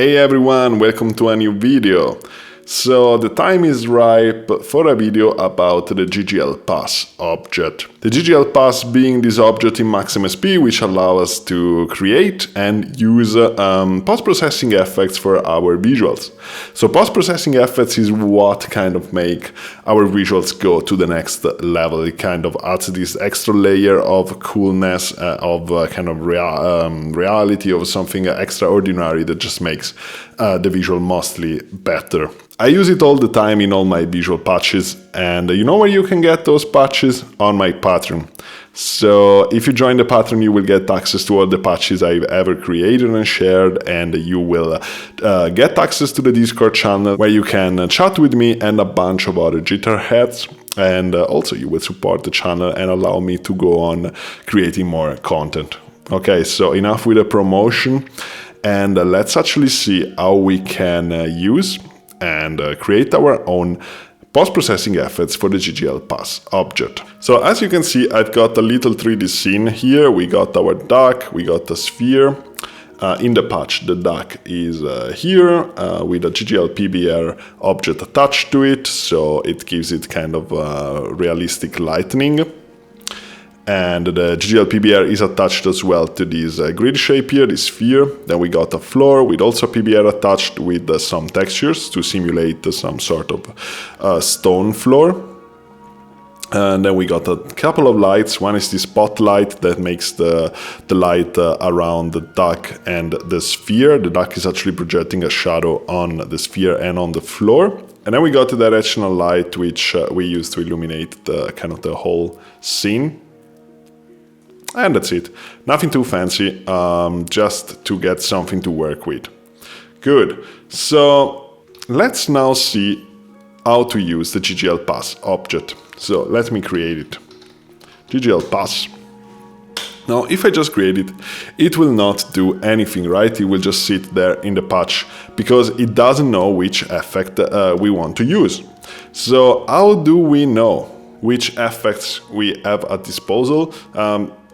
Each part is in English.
Hey everyone, welcome to a new video. So the time is ripe for a video about the JIT.GL.PASS object. The JIT.GL.PASS being this object in Max MSP which allows us to create and use post-processing effects for our visuals. So post-processing effects is what kind of make our visuals go to the next level. It kind of adds this extra layer of coolness, of kind of reality, of something extraordinary that just makes the visual mostly better. I use it all the time in all my visual patches, and you know where you can get those patches? On my Patreon. So if you join the Patreon, you will get access to all the patches I've ever created and shared, and you will get access to the Discord channel where you can chat with me and a bunch of other jitter heads. And also you will support the channel and allow me to go on creating more content. Okay, so enough with the promotion, and let's actually see how we can use and create our own post-processing effects for the JIT.GL.PASS object. So as you can see, I've got a little 3D scene here. We got our duck, we got the sphere. In the patch, the duck is here with a JIT.GL.PBR object attached to it, so it gives it kind of realistic lighting. And the JIT.GL.PBR is attached as well to this grid shape here, this sphere. Then we got a floor with also PBR attached with some textures to simulate some sort of stone floor. And then we got a couple of lights. One is the spotlight that makes the light around the duck and the sphere. The duck is actually projecting a shadow on the sphere and on the floor. And then we got the directional light, which we use to illuminate the kind of the whole scene. And that's it. Nothing too fancy, just to get something to work with. Good. So let's now see how to use the JIT.GL.PASS object. So let me create it. JIT.GL.PASS. Now, if I just create it, it will not do anything, right? It will just sit there in the patch because it doesn't know which effect we want to use. So how do we know which effects we have at disposal?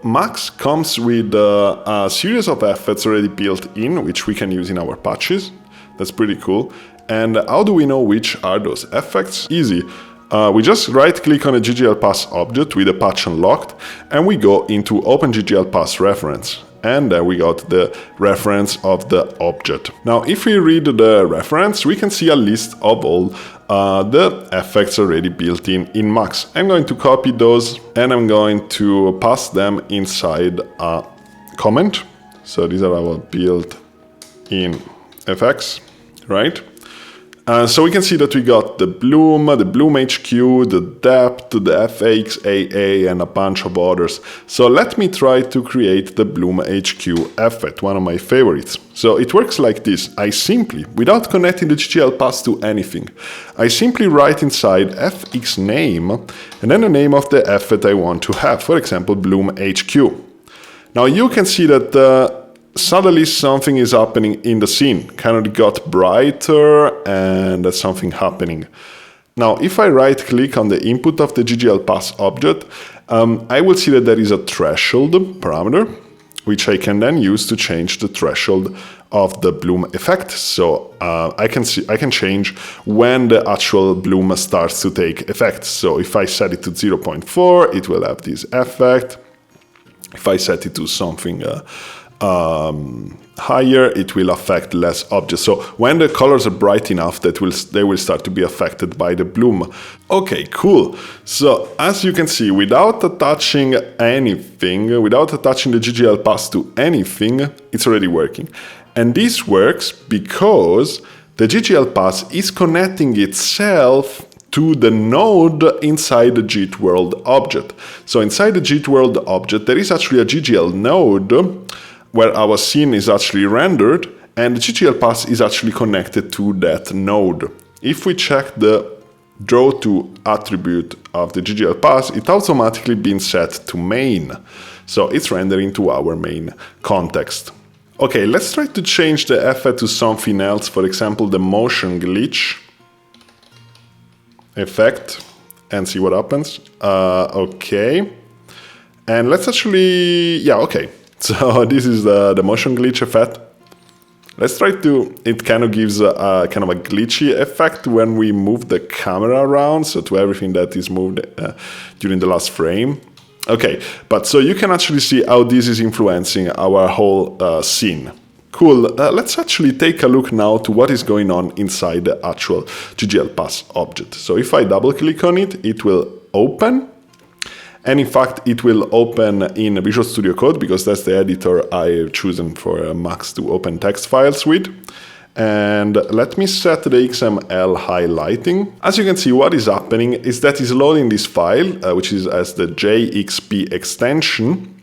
Max comes with a series of effects already built in, which we can use in our patches. That's pretty cool. And how do we know which are those effects? Easy. We just right-click on a JIT.GL.PASS object with the patch unlocked, and we go into Open JIT.GL.PASS reference. And there we got the reference of the object. Now, if we read the reference, we can see a list of all the effects already built in Max. I'm going to copy those and I'm going to pass them inside a comment. So these are our built-in effects, right? So we can see that we got the bloom HQ, the depth, the FX, AA, and a bunch of others. So let me try to create the bloom HQ effect, one of my favorites. So it works like this. I simply, without connecting the JIT.GL.PASS to anything, I simply write inside FX name and then the name of the effect I want to have. For example, bloom HQ. Now you can see that suddenly something is happening in the scene, kind of got brighter and there's something happening. Now, if I right click on the input of the JIT.GL.PASS object, I will see that there is a threshold parameter, which I can then use to change the threshold of the bloom effect. So I can change when the actual bloom starts to take effect. So if I set it to 0.4, it will have this effect. If I set it to something higher, it will affect less objects. So when the colors are bright enough, they will start to be affected by the bloom. Okay, cool. So as you can see, without attaching anything, without attaching the JIT.GL.PASS to anything, it's already working. And this works because the JIT.GL.PASS is connecting itself to the node inside the JIT world object. So inside the JIT world object, there is actually a JIT.GL node where our scene is actually rendered, and the JIT.GL.PASS is actually connected to that node. If we check the draw to attribute of the JIT.GL.PASS, it automatically been set to main. So it's rendering to our main context. Okay, let's try to change the effect to something else. For example, the motion glitch effect, and see what happens. Okay. And let's actually, yeah, okay. So this is the motion glitch effect. Let's try to, it kind of gives a kind of a glitchy effect when we move the camera around, so to everything that is moved during the last frame. Okay, but so you can actually see how this is influencing our whole scene. Cool, let's actually take a look now to what is going on inside the actual JIT.GL.PASS object. So if I double click on it, it will open. And in fact, it will open in Visual Studio Code because that's the editor I've chosen for Max to open text files with. And let me set the XML highlighting. As you can see, what is happening is that it's loading this file, which is as the JXP extension,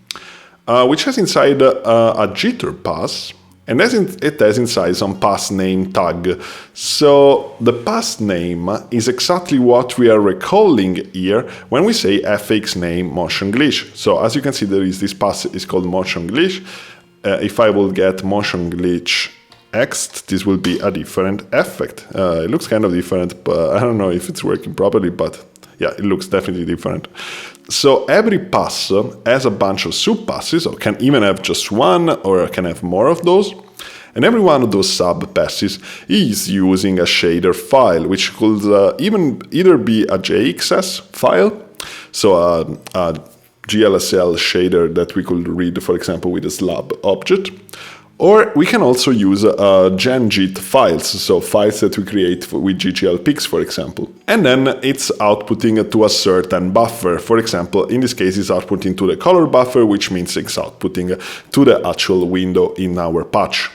which has inside a jitter.pass. And it has inside some pass name tag. So the pass name is exactly what we are recalling here when we say fx name motion glitch. So as you can see, there is this pass is called motion glitch. If I will get motion glitch X, this will be a different effect. It looks kind of different, but I don't know if it's working properly, but yeah, it looks definitely different. So every pass has a bunch of sub-passes, or can even have just one, or can have more of those. And every one of those sub-passes is using a shader file, which could either be a JXS file, so a GLSL shader that we could read, for example, with a slab object. Or we can also use genjit files, so files that we create with JIT.GL.PASS, for example. And then it's outputting to a certain buffer. For example, in this case, it's outputting to the color buffer, which means it's outputting to the actual window in our patch.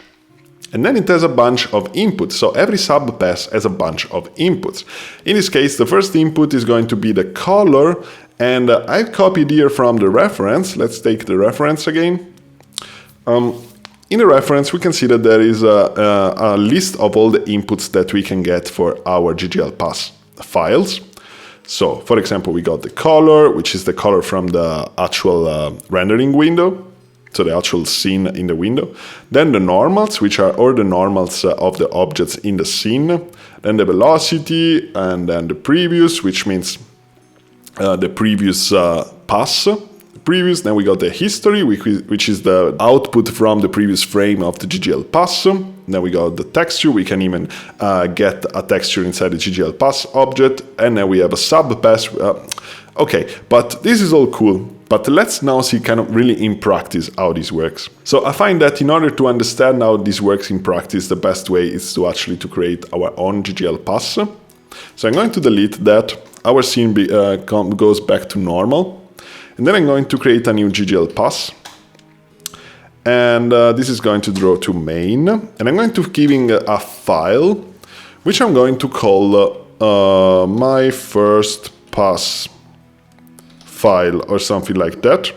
And then it has a bunch of inputs, so every sub-pass has a bunch of inputs. In this case, the first input is going to be the color, and I've copied here from the reference. Let's take the reference again. In the reference, we can see that there is a list of all the inputs that we can get for our JIT.GL.PASS files. So, for example, we got the color, which is the color from the actual rendering window, so the actual scene in the window. Then the normals, which are all the normals of the objects in the scene. Then the velocity, and then the previous, which means the previous pass. Previous, then we got the history, which is the output from the previous frame of the JIT.GL.PASS. Then we got the texture, we can even get a texture inside the JIT.GL.PASS object, and then we have a sub-pass. Okay, but this is all cool, but let's now see kind of really in practice how this works. So I find that in order to understand how this works in practice, the best way is to actually create our own JIT.GL.PASS. So I'm going to delete that, our scene goes back to normal. And then I'm going to create a new JIT.GL.PASS. And this is going to draw to main. And I'm going to giving a file, which I'm going to call my first pass file or something like that.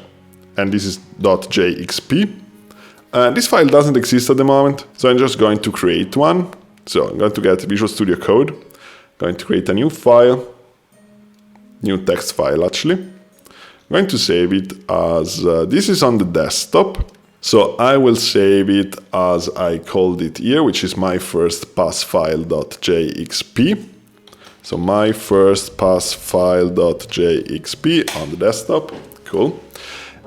And this is .jxp. This file doesn't exist at the moment, so I'm just going to create one. So I'm going to get Visual Studio Code, going to create a new file, new text file actually. I'm going to save it as, this is on the desktop, so I will save it as I called it here, which is my first pass file.jxp. So my first pass file.jxp on the desktop, cool.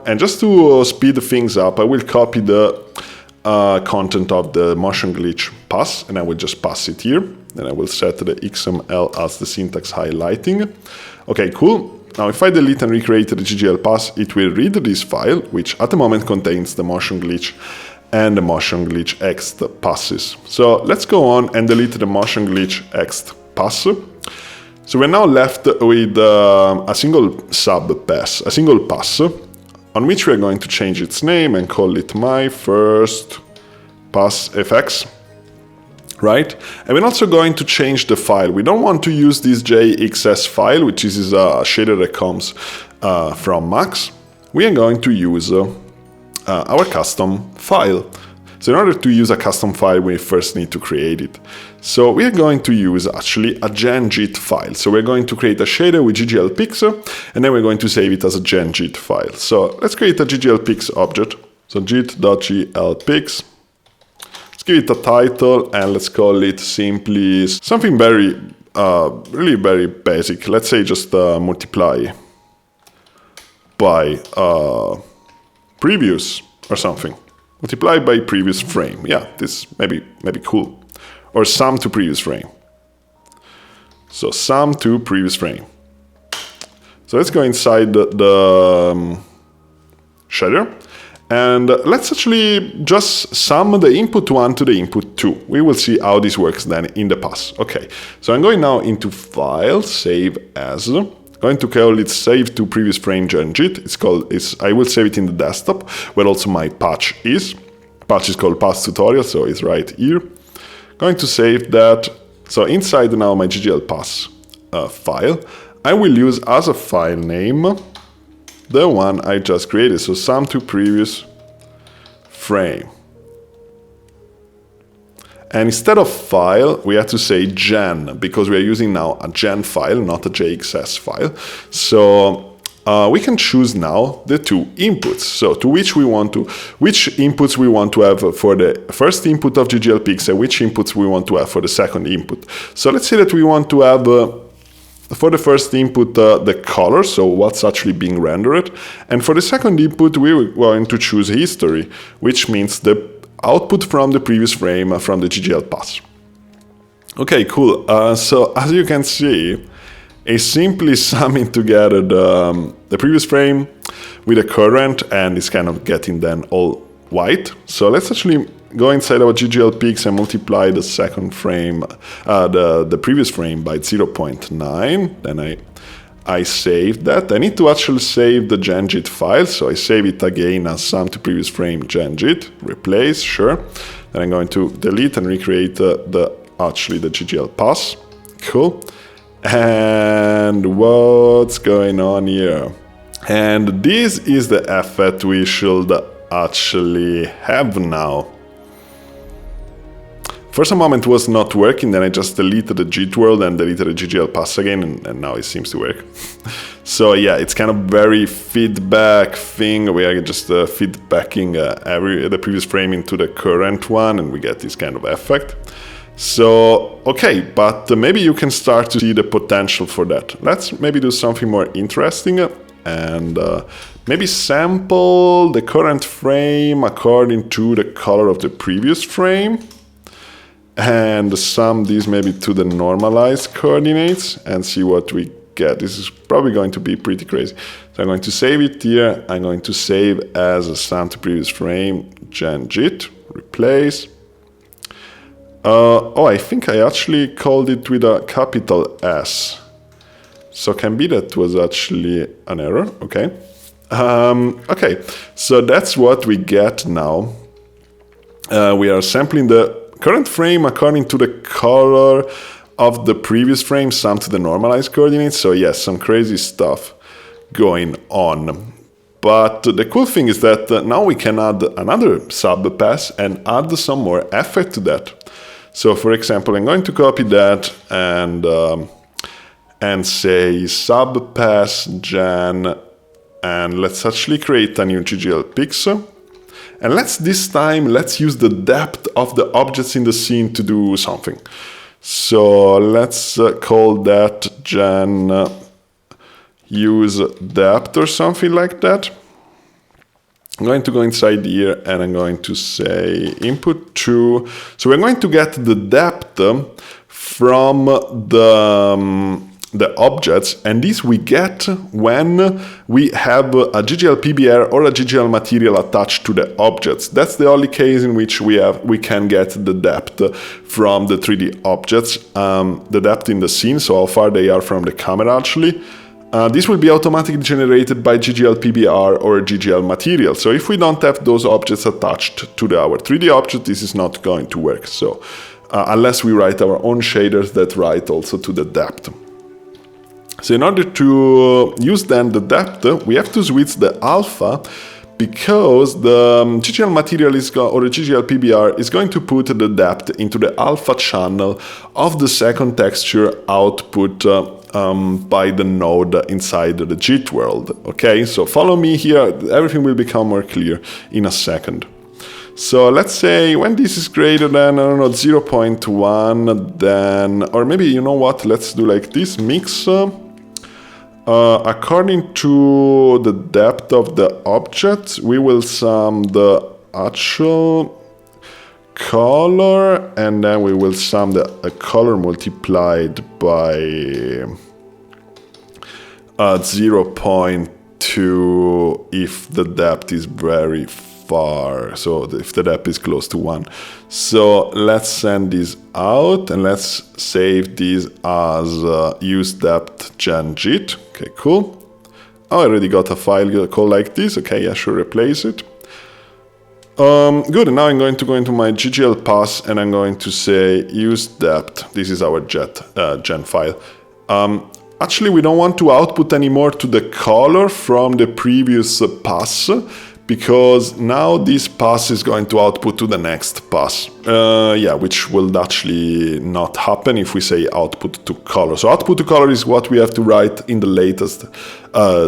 And just to speed things up, I will copy the content of the motion glitch pass, and I will just pass it here. Then I will set the XML as the syntax highlighting. Okay, cool. Now, if I delete and recreate the JIT.GL.PASS, it will read this file, which at the moment contains the motion glitch and the motion glitch X passes. So let's go on and delete the motion glitch X pass. So we're now left with a single sub pass, a single pass, on which we're going to change its name and call it my first pass fx. Right? And we're also going to change the file. We don't want to use this JXS file, which is a shader that comes from Max. We are going to use our custom file. So in order to use a custom file, we first need to create it. So we are going to use actually a genjit file. So we're going to create a shader with JIT.GL.PASS, and then we're going to save it as a genjit file. So let's create a JIT.GL.PASS object. So JIT.GL.PASS. Give it a title and let's call it simply something very, really very basic. Let's say just multiply by previous or something. multiplied by previous frame. Yeah, this maybe cool. Or sum to previous frame. So sum to previous frame. So let's go inside the shader. And let's actually just sum the input 1 to the input 2. We will see how this works then in the pass. Okay, so I'm going now into File, Save As. Going to call it Save to Previous Frame genjit. I will save it in the desktop, where also my patch is. Patch is called Pass Tutorial, so it's right here. Going to save that. So inside now my JIT.GL.PASS file, I will use as a file name the one I just created. So sum to previous frame. And instead of file, we have to say gen, because we are using now a gen file, not a JXS file. So we can choose now the two inputs. So to which inputs we want to have for the first input of JIT.GL.PASS and which inputs we want to have for the second input. So let's say that we want to have for the first input the color, so what's actually being rendered. And for the second input, we're going to choose history, which means the output from the previous frame from the JIT.GL.PASS. Okay, cool. So as you can see, it's simply summing together the previous frame with the current, and it's kind of getting then all white. So let's actually go inside our JIT.GL.PASS and multiply the second frame, the previous frame by 0.9. Then I saved that. I need to actually save the genjit file, so I save it again as sum to previous frame genjit, replace, sure. Then I'm going to delete and recreate the JIT.GL.PASS. Cool. And what's going on here? And this is the effect we should actually have now. For some moment it was not working, then I just deleted the JIT world and deleted the JIT.GL.PASS again, and now it seems to work. So yeah, it's kind of very feedback thing. We are just feedbacking the previous frame into the current one, and we get this kind of effect. So, okay, but maybe you can start to see the potential for that. Let's maybe do something more interesting and maybe sample the current frame according to the color of the previous frame. And sum these maybe to the normalized coordinates and see what we get. This is probably going to be pretty crazy. So I'm going to save it here. I'm going to save as a sum to previous frame genjit, replace. Oh, I think I actually called it with a capital S. So can be that was actually an error, okay. Okay, so that's what we get now. We are sampling the current frame according to the color of the previous frame, sum to the normalized coordinates. So yes, some crazy stuff going on. But the cool thing is that now we can add another sub-pass and add some more effect to that. So for example, I'm going to copy that and say sub-pass gen, and let's actually create a new JIT.GL.PASS. And this time, let's use the depth of the objects in the scene to do something. So let's call that gen use depth or something like that. I'm going to go inside here and I'm going to say input 2. So we're going to get the depth from the objects, and this we get when we have a JIT.GL.PBR or a JIT.GL material attached to the objects. That's the only case in which we can get the depth from the 3D objects, the depth in the scene, so how far they are from the camera actually. This will be automatically generated by JIT.GL.PBR or JIT.GL material. So if we don't have those objects attached to our 3D object, this is not going to work. So unless we write our own shaders that write also to the depth. So in order to use then the depth, we have to switch the alpha, because the JIT.GL material or the JIT.GL.PBR is going to put the depth into the alpha channel of the second texture output by the node inside the JIT world. Okay, so follow me here, everything will become more clear in a second. So let's say when this is greater than, I don't know, 0.1, then, or maybe, you know what, let's do like this, mix according to the depth of the object, we will sum the actual color, and then we will sum the color multiplied by 0.2 if the depth is very far, so if the depth is close to 1. So let's send this out and let's save this as use depth genjit. Okay, cool. I already got a file called like this. Okay, I should replace it. Good, and now I'm going to go into my JIT.GL.PASS and I'm going to say use depth. This is our gen file. Actually, we don't want to output anymore to the color from the previous pass, because now this pass is going to output to the next pass. Yeah, which will actually not happen if we say output to color. So output to color is what we have to write in the latest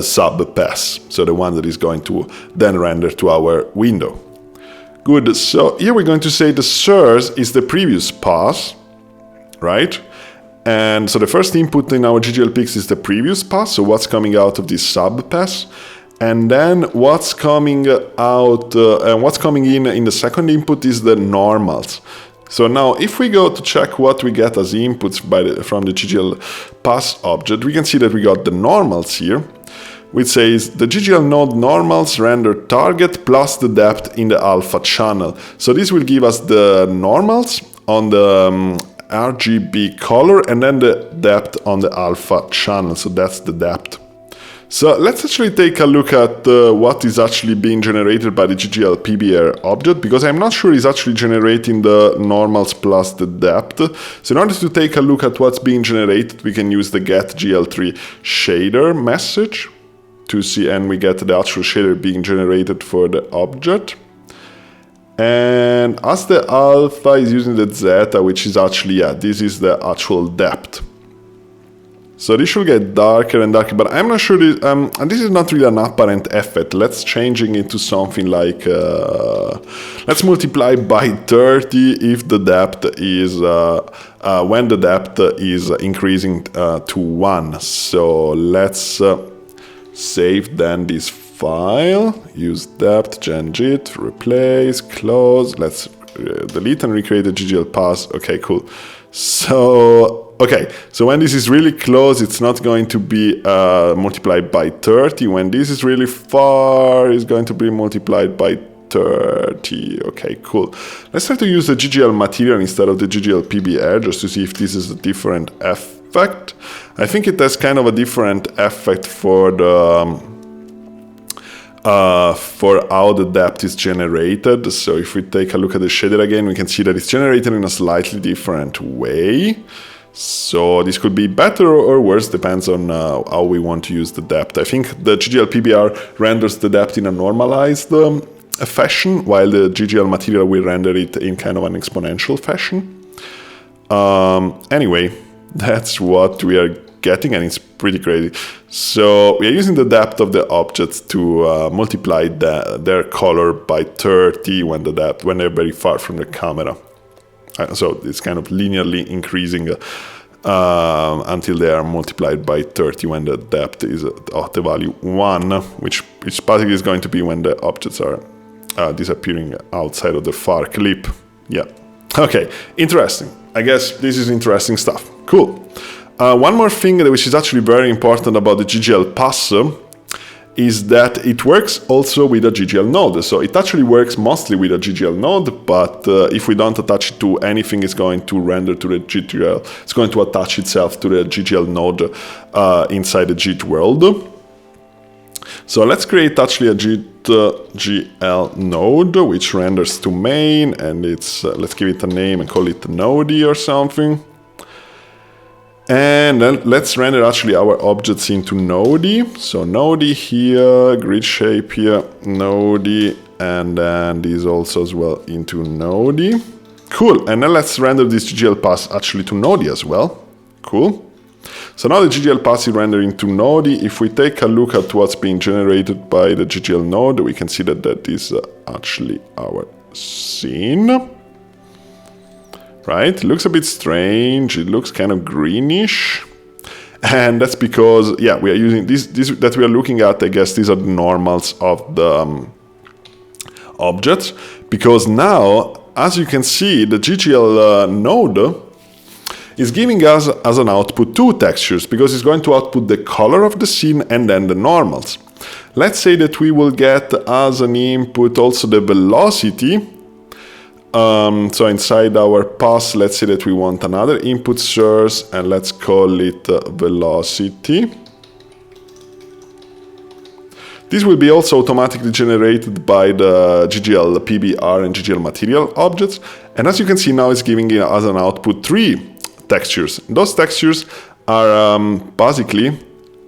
sub pass. So the one that is going to then render to our window. Good, so here we're going to say the source is the previous pass, right? And so the first input in our JIT.GL.PASS is the previous pass, so what's coming out of this sub pass. And then what's coming out and what's coming in the second input is the normals. So now if we go to check what we get as inputs from the JIT.GL.PASS object, we can see that we got the normals here, which says the JIT.GL node normals render target plus the depth in the alpha channel. So this will give us the normals on the RGB color and then the depth on the alpha channel. So that's the depth. So let's actually take a look at what is actually being generated by the JIT.GL.PBR object, because I'm not sure it's actually generating the normals plus the depth. So in order to take a look at what's being generated, we can use the get.gl3 shader message to see, and we get the actual shader being generated for the object. And as the alpha is using the zeta, which is actually, yeah, this is the actual depth. So this should get darker and darker, but I'm not sure this, and this is not really an apparent effect. Let's changing it to something like, let's multiply by 30 if the depth is, when the depth is increasing to 1. So let's save then this file, use depth, genjit, replace, close, let's delete and recreate the JIT.GL.PASS. Okay, cool. So, okay, so when this is really close, it's not going to be multiplied by 30. When this is really far, it's going to be multiplied by 30. Okay, cool. Let's try to use the JIT.GL material instead of the JIT.GL.PBR just to see if this is a different effect. I think it has kind of a different effect for the for how the depth is generated. So if we take a look at the shader again, we can see that it's generated in a slightly different way. So this could be better or worse, depends on how we want to use the depth. I think the JIT.GL.PBR renders the depth in a normalized fashion, while the JIT.GL material will render it in kind of an exponential fashion. Anyway, that's what we are getting, and it's pretty crazy. So we are using the depth of the objects to multiply their color by 30 when they're very far from the camera. So it's kind of linearly increasing until they are multiplied by 30 when the depth is of the value 1, which basically is going to be when the objects are disappearing outside of the far clip. Yeah. Okay, interesting. I guess this is interesting stuff. Cool. One more thing which is actually very important about the JIT.GL.PASS is that it works also with a JIT.GL node. So it actually works mostly with a JIT.GL node, but if we don't attach it to anything, it's going to render to the JIT.GL. It's going to attach itself to the JIT.GL node inside the JIT world. So let's create actually a JIT.GL node which renders to main, and it's let's give it a name and call it node or something. And then let's render actually our objects into node. So node here, grid shape here, node, and then these also as well into node. Cool, and then let's render this JIT.GL.PASS actually to node as well. Cool. So now the JIT.GL.PASS is rendering to node. If we take a look at what's being generated by the JIT.GL node, we can see that that is actually our scene. Right, it looks a bit strange, it looks kind of greenish, and that's because, yeah, we are using this that we are looking at. I guess these are the normals of the objects, because now, as you can see, the JIT.GL node is giving us as an output two textures, because it's going to output the color of the scene and then the normals. Let's say that we will get as an input also the velocity. So inside our pass, let's say that we want another input source, and let's call it velocity. This will be also automatically generated by the JIT.GL PBR and JIT.GL material objects. And as you can see now, it's giving us an output three textures. Those textures are basically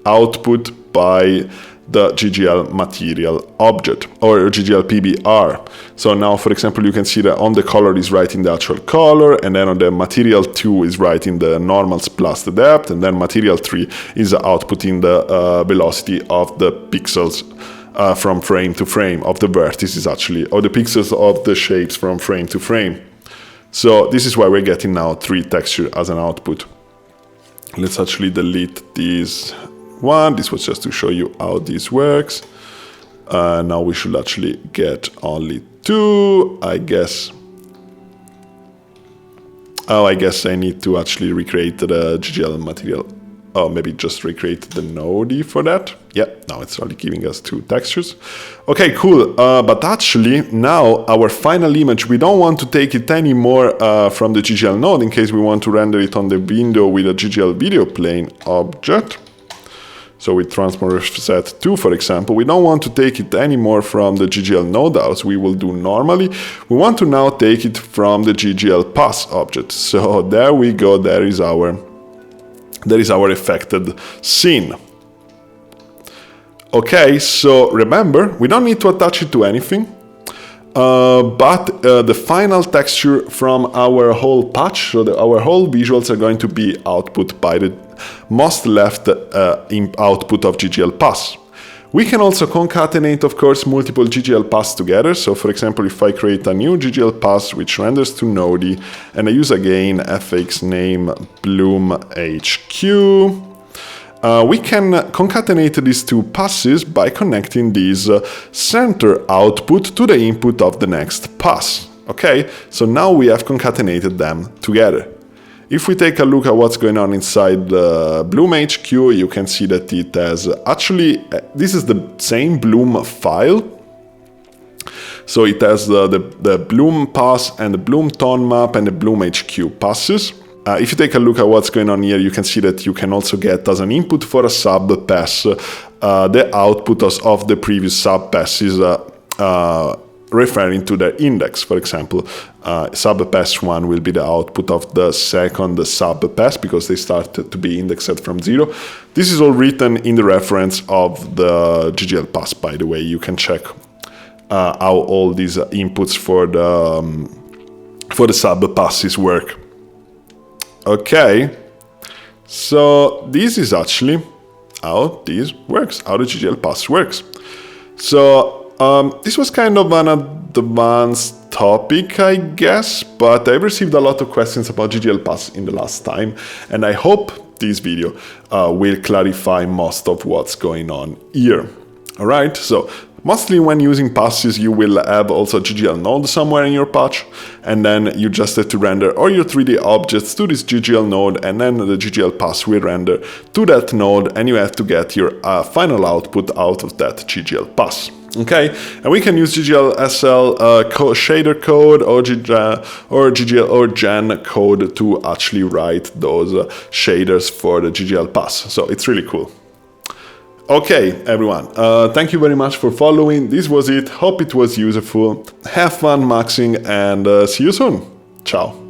output by the JIT.GL material object or JIT.GL PBR. So now, for example, you can see that on the color is writing the actual color, and then on the material 2 is writing the normals plus the depth, and then material 3 is outputting the velocity of the pixels from frame to frame, of the vertices actually, or the pixels of the shapes from frame to frame. So this is why we're getting now 3 textures as an output. Let's actually delete this one. This was just to show you how this works. Now we should actually get only 2, I guess. Oh, I guess I need to actually recreate the JIT.GL material. Oh, maybe just recreate the node for that. Yeah, now it's only giving us 2 textures. Okay, cool. But actually, now our final image, we don't want to take it anymore from the JIT.GL node in case we want to render it on the window with a JIT.GL video plane object. So with transform set 2, for example, we don't want to take it anymore from the JIT.GL node as we will do normally. We want to now take it from the JIT.GL.PASS object. So there we go, there is our affected scene. Okay, so remember, we don't need to attach it to anything. But the final texture from our whole patch, so our whole visuals are going to be output by the most left output of JIT.GL.PASS. We can also concatenate, of course, multiple JIT.GL.PASS together. So for example, if I create a new JIT.GL.PASS which renders to Node, and I use again fx name bloom HQ, we can concatenate these 2 passes by connecting this center output to the input of the next pass. Okay, so now we have concatenated them together. If we take a look at what's going on inside the Bloom HQ, you can see that it has actually, this is the same Bloom file. So it has the Bloom pass and the Bloom tone map and the Bloom HQ passes. If you take a look at what's going on here, you can see that you can also get as an input for a sub pass the output of the previous sub passes referring to their index. For example, sub pass 1 will be the output of the second sub pass because they start to be indexed from 0. This is all written in the reference of the JIT.GL.PASS, by the way. You can check how all these inputs for the sub passes work. Okay, so this is actually how this works, how the JIT.GL.PASS works. So this was kind of an advanced topic, I guess, but I've received a lot of questions about JIT.GL.PASS in the last time, and I hope this video will clarify most of what's going on here. Alright, so mostly when using passes, you will have also a JIT.GL node somewhere in your patch, and then you just have to render all your 3D objects to this JIT.GL node, and then the JIT.GL.PASS will render to that node, and you have to get your final output out of that JIT.GL.PASS. Okay, and we can use JIT.GL.SL shader code or JIT.GL or Gen code to actually write those shaders for the JIT.GL.PASS. So it's really cool. Okay, everyone, thank you very much for following. This was it. Hope it was useful. Have fun maxing, and see you soon. Ciao.